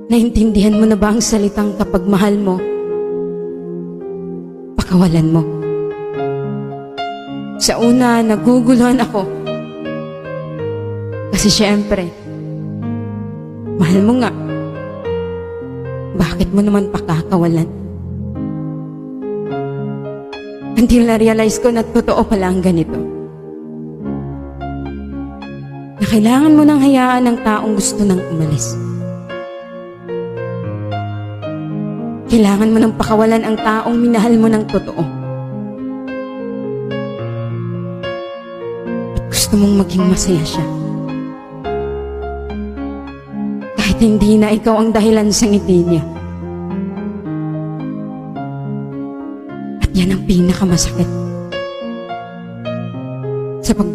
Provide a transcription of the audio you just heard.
Naintindihan mo na ba ang salitang kapag mahal mo, pakawalan mo? Sa una, naguguluhan ako. Kasi syempre, mahal mo nga. Bakit mo naman pakakawalan? Until na-realize ko na totoo pala ang ganito. Na kailangan mo nang hayaan ng taong gusto nang umalis. Kailangan mo nang pakawalan ang taong minahal mo ng totoo. At gusto mong maging masaya siya. Kahit hindi na ikaw ang dahilan sa ngiti niya. At yan ang pinakamasakit. Sa